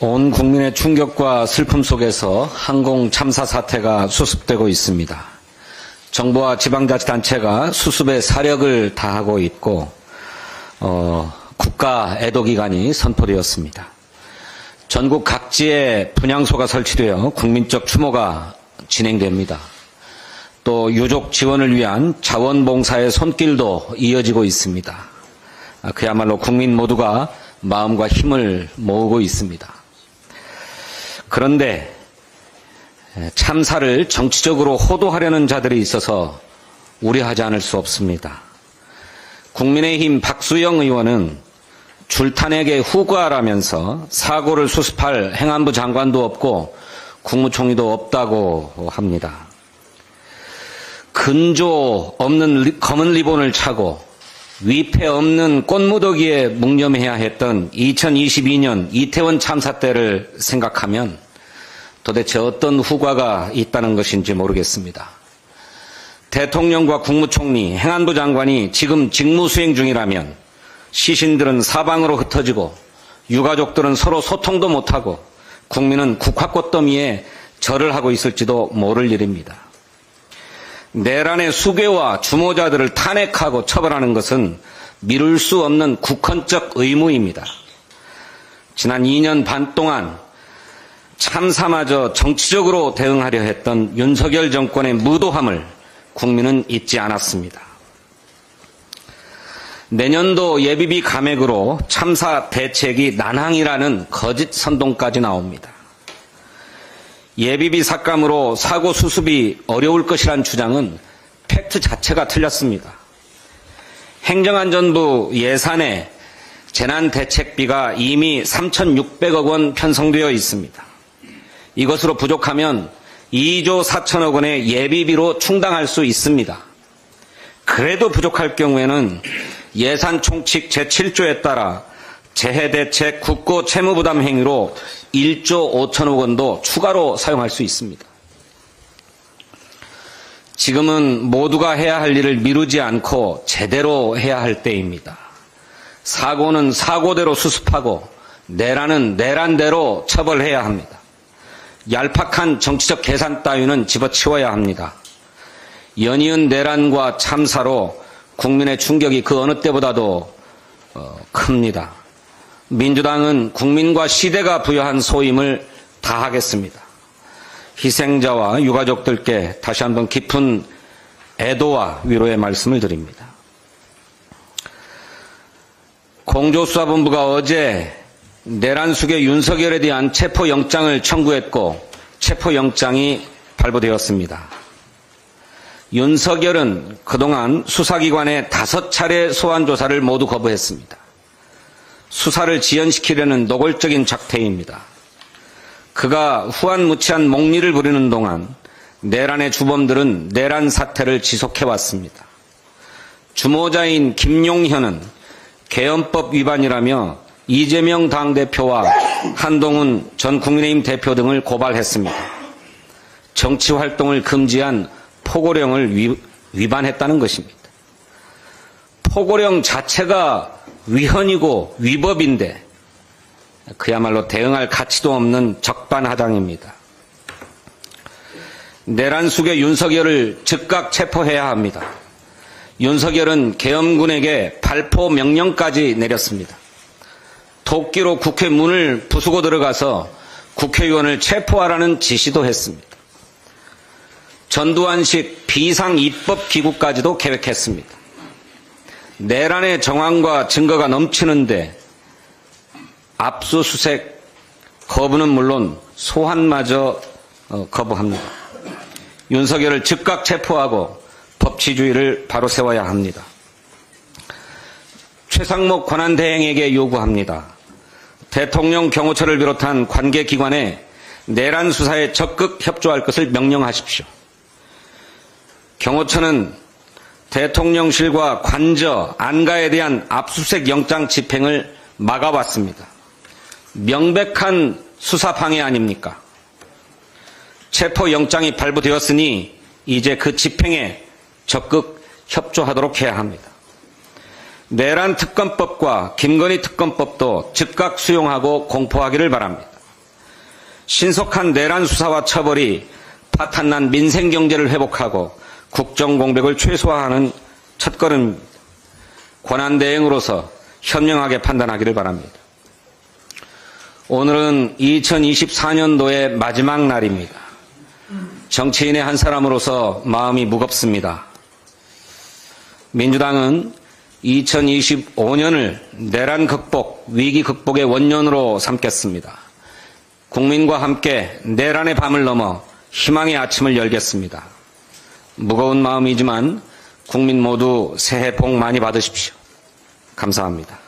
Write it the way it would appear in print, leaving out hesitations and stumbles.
온 국민의 충격과 슬픔 속에서 항공 참사 사태가 수습되고 있습니다. 정부와 지방자치단체가 수습에 사력을 다하고 있고 국가 애도기간이 선포되었습니다. 전국 각지에 분향소가 설치되어 국민적 추모가 진행됩니다. 또 유족 지원을 위한 자원봉사의 손길도 이어지고 있습니다. 그야말로 국민 모두가 마음과 힘을 모으고 있습니다. 그런데 참사를 정치적으로 호도하려는 자들이 있어서 우려하지 않을 수 없습니다. 국민의힘 박수영 의원은 줄탄핵에 후과라면서 사고를 수습할 행안부 장관도 없고 국무총리도 없다고 합니다. 근조 없는 검은 리본을 차고 위패 없는 꽃무더기에 묵념해야 했던 2022년 이태원 참사 때를 생각하면 도대체 어떤 후과가 있다는 것인지 모르겠습니다. 대통령과 국무총리, 행안부 장관이 지금 직무수행 중이라면 시신들은 사방으로 흩어지고 유가족들은 서로 소통도 못하고 국민은 국화꽃더미에 절을 하고 있을지도 모를 일입니다. 내란의 수괴와 주모자들을 탄핵하고 처벌하는 것은 미룰 수 없는 국헌적 의무입니다. 지난 2년 반 동안 참사마저 정치적으로 대응하려 했던 윤석열 정권의 무도함을 국민은 잊지 않았습니다. 내년도 예비비 감액으로 참사 대책이 난항이라는 거짓 선동까지 나옵니다. 예비비 삭감으로 사고 수습이 어려울 것이란 주장은 팩트 자체가 틀렸습니다. 행정안전부 예산에 재난대책비가 이미 3,600억 원 편성되어 있습니다. 이것으로 부족하면 2조 4천억 원의 예비비로 충당할 수 있습니다. 그래도 부족할 경우에는 예산 총칙 제7조에 따라 재해대책 국고 채무부담 행위로 1조 5천억 원도 추가로 사용할 수 있습니다. 지금은 모두가 해야 할 일을 미루지 않고 제대로 해야 할 때입니다. 사고는 사고대로 수습하고 내란은 내란대로 처벌해야 합니다. 얄팍한 정치적 계산 따위는 집어치워야 합니다. 연이은 내란과 참사로 국민의 충격이 그 어느 때보다도 큽니다. 민주당은 국민과 시대가 부여한 소임을 다하겠습니다. 희생자와 유가족들께 다시 한번 깊은 애도와 위로의 말씀을 드립니다. 공조수사본부가 어제 내란 수괴 윤석열에 대한 체포영장을 청구했고 체포영장이 발부되었습니다. 윤석열은 그동안 수사기관의 5차례 소환조사를 모두 거부했습니다. 수사를 지연시키려는 노골적인 작태입니다. 그가 후한무치한 목리를 부리는 동안 내란의 주범들은 내란 사태를 지속해왔습니다. 주모자인 김용현은 개헌법 위반이라며 이재명 당대표와 한동훈 전 국민의힘 대표 등을 고발했습니다. 정치활동을 금지한 포고령을 위반했다는 것입니다. 포고령 자체가 위헌이고 위법인데 그야말로 대응할 가치도 없는 적반하장입니다. 내란 수괴 윤석열을 즉각 체포해야 합니다. 윤석열은 계엄군에게 발포 명령까지 내렸습니다. 도끼로 국회 문을 부수고 들어가서 국회의원을 체포하라는 지시도 했습니다. 전두환식 비상입법기구까지도 계획했습니다. 내란의 정황과 증거가 넘치는데 압수수색 거부는 물론 소환마저 거부합니다. 윤석열을 즉각 체포하고 법치주의를 바로 세워야 합니다. 최상목 권한대행에게 요구합니다. 대통령 경호처를 비롯한 관계기관에 내란 수사에 적극 협조할 것을 명령하십시오. 경호처는 대통령실과 관저, 안가에 대한 압수수색 영장 집행을 막아왔습니다. 명백한 수사 방해 아닙니까? 체포영장이 발부되었으니 이제 그 집행에 적극 협조하도록 해야 합니다. 내란 특검법과 김건희 특검법도 즉각 수용하고 공포하기를 바랍니다. 신속한 내란 수사와 처벌이 파탄난 민생 경제를 회복하고 국정 공백을 최소화하는 첫걸음입니다. 권한 대행으로서 현명하게 판단하기를 바랍니다. 오늘은 2024년도의 마지막 날입니다. 정치인의 한 사람으로서 마음이 무겁습니다. 민주당은 2025년을 내란 극복, 위기 극복의 원년으로 삼겠습니다. 국민과 함께 내란의 밤을 넘어 희망의 아침을 열겠습니다. 무거운 마음이지만 국민 모두 새해 복 많이 받으십시오. 감사합니다.